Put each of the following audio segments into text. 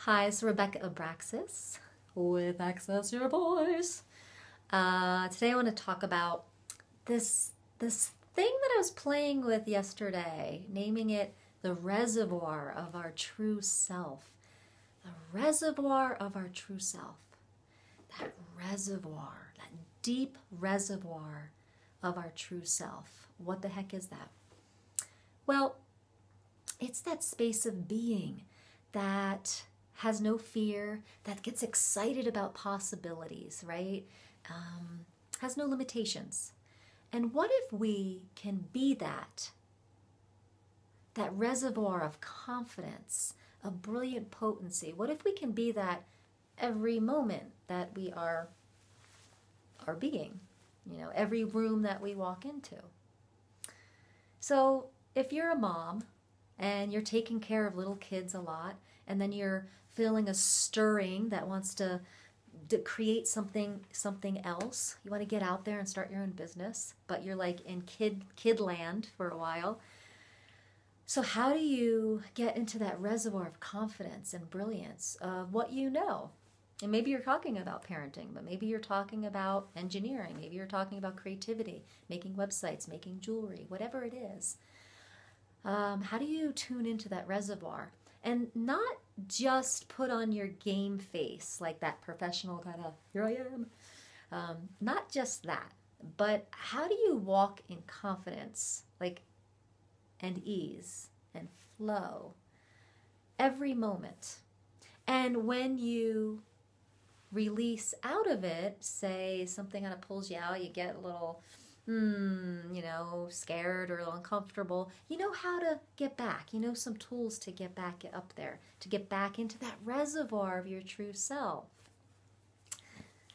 Hi, it's Rebecca Abraxas with Access Your Voice. Today I want to talk about this thing that I was playing with yesterday, naming it the reservoir of our true self. The reservoir of our true self. That reservoir, that deep reservoir of our true self. What the heck is that? Well, it's that space of being that has no fear, that gets excited about possibilities, right? Has no limitations. And what if we can be that reservoir of confidence, of brilliant potency? What if we can be that every moment that we are being, every room that we walk into? So if you're a mom and you're taking care of little kids a lot, and then you're feeling a stirring that wants to create something else, you want to get out there and start your own business, but you're like in kid land for a while. So how do you get into that reservoir of confidence and brilliance of what you know? And maybe you're talking about parenting, but maybe you're talking about engineering, maybe you're talking about creativity, making websites, making jewelry, whatever it is. How do you tune into that reservoir? And not just put on your game face, like that professional kind of, here I am. Not just that, but how do you walk in confidence, and ease and flow every moment? And when you release out of it, say something kind of pulls you out, you get a little scared or a little uncomfortable, you know how to get back. You know some tools to get back up there, to get back into that reservoir of your true self.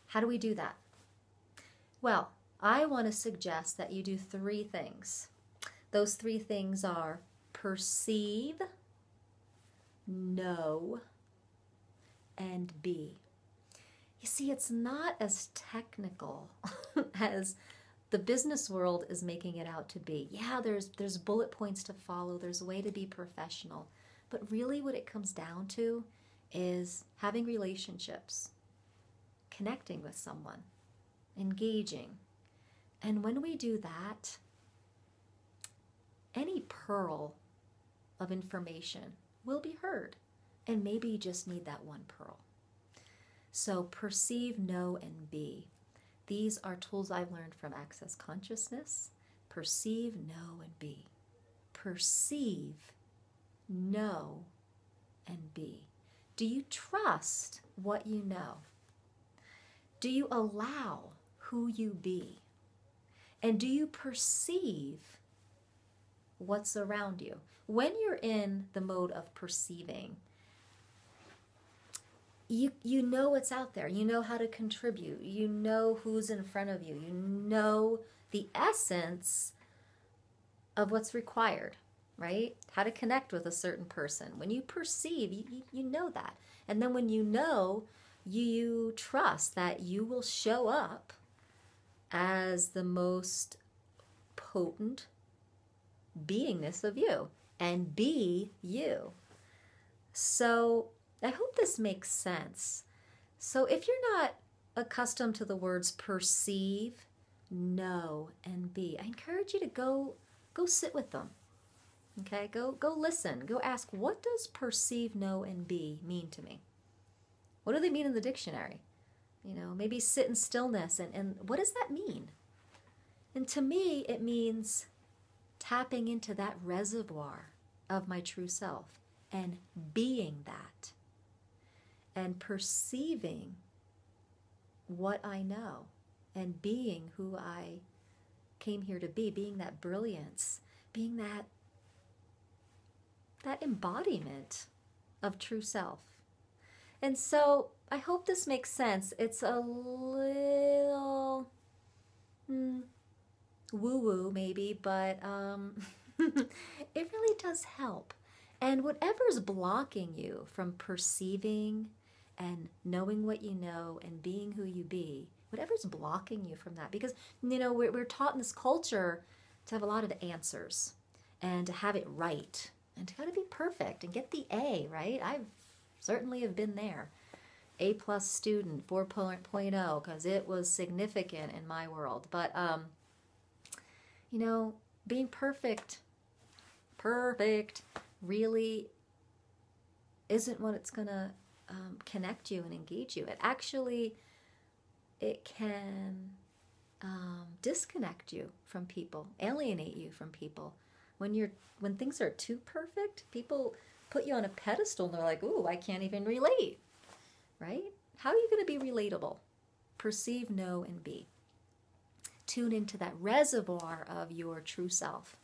How do we do that? Well, I want to suggest that you do 3 things. Those 3 things are perceive, know, and be. You see, it's not as technical as the business world is making it out to be. Yeah, there's bullet points to follow. There's a way to be professional. But really what it comes down to is having relationships, connecting with someone, engaging. And when we do that, any pearl of information will be heard. And maybe you just need that one pearl. So perceive, know, and be. These are tools I've learned from Access Consciousness. Perceive, know, and be. Perceive, know, and be. Do you trust what you know? Do you allow who you be? And do you perceive what's around you? When you're in the mode of perceiving, you know what's out there. You know how to contribute. You know who's in front of you. You know the essence of what's required, right? How to connect with a certain person. When you perceive, you know that. And then when you know, you trust that you will show up as the most potent beingness of you and be you. So I hope this makes sense. So if you're not accustomed to the words perceive, know, and be, I encourage you to go sit with them. Okay, go listen. Go ask, what does perceive, know, and be mean to me? What do they mean in the dictionary? Maybe sit in stillness and what does that mean? And to me, it means tapping into that reservoir of my true self and being that. And perceiving what I know and being who I came here to be, being that brilliance, being that embodiment of true self. And so I hope this makes sense. It's a little woo-woo maybe, but it really does help. And whatever's blocking you from perceiving and knowing what you know and being who you be, whatever's blocking you from that, because we're taught in this culture to have a lot of answers and to have it right and to gotta be perfect and get the A, right? certainly have been there. A+ student, 4.0, because it was significant in my world. But, you know, being perfect really isn't what it's going to connect you and engage you. It can disconnect you from people, alienate you from people. When things are too perfect, people put you on a pedestal and they're like, ooh, I can't even relate, right? How are you going to be relatable? Perceive, know, and be. Tune into that reservoir of your true self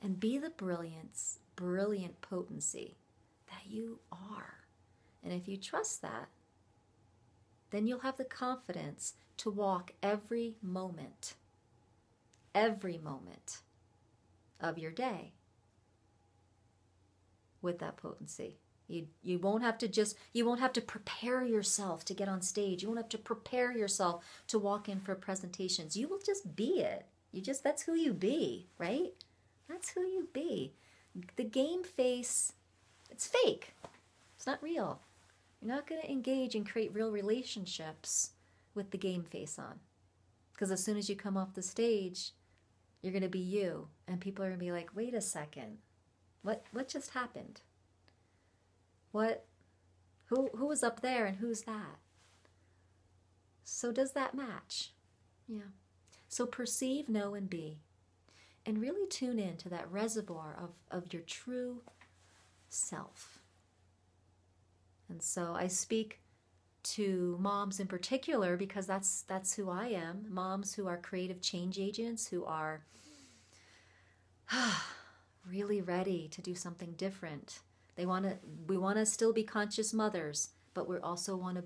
and be the brilliant potency that you are. And if you trust that, then you'll have the confidence to walk every moment of your day with that potency. You won't have to prepare yourself to get on stage. You won't have to prepare yourself to walk in for presentations. You will just be it. That's who you be, right? That's who you be. The game face, it's fake. It's not real. You're not going to engage and create real relationships with the game face on. Because as soon as you come off the stage, you're going to be you. And people are going to be like, wait a second. What just happened? Who was up there and who's that? So does that match? Yeah. So perceive, know, and be. And really tune in to that reservoir of your true self. And so I speak to moms in particular because that's who I am. Moms who are creative change agents, who are really ready to do something different. We want to still be conscious mothers, but we also want to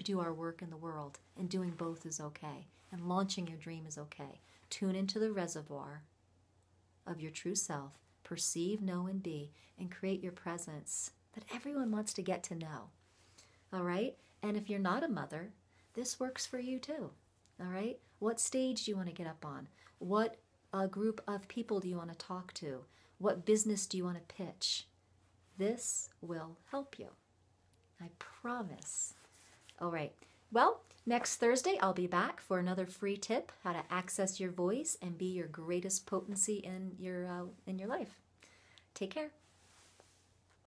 do our work in the world, and doing both is okay. And launching your dream is okay. Tune into the reservoir of your true self, perceive, know, and be, and create your presence that everyone wants to get to know. All right? And if you're not a mother, this works for you too. All right? What stage do you want to get up on? What group of people do you want to talk to? What business do you want to pitch? This will help you. I promise. All right. Well, next Thursday, I'll be back for another free tip, how to access your voice and be your greatest potency in your life. Take care.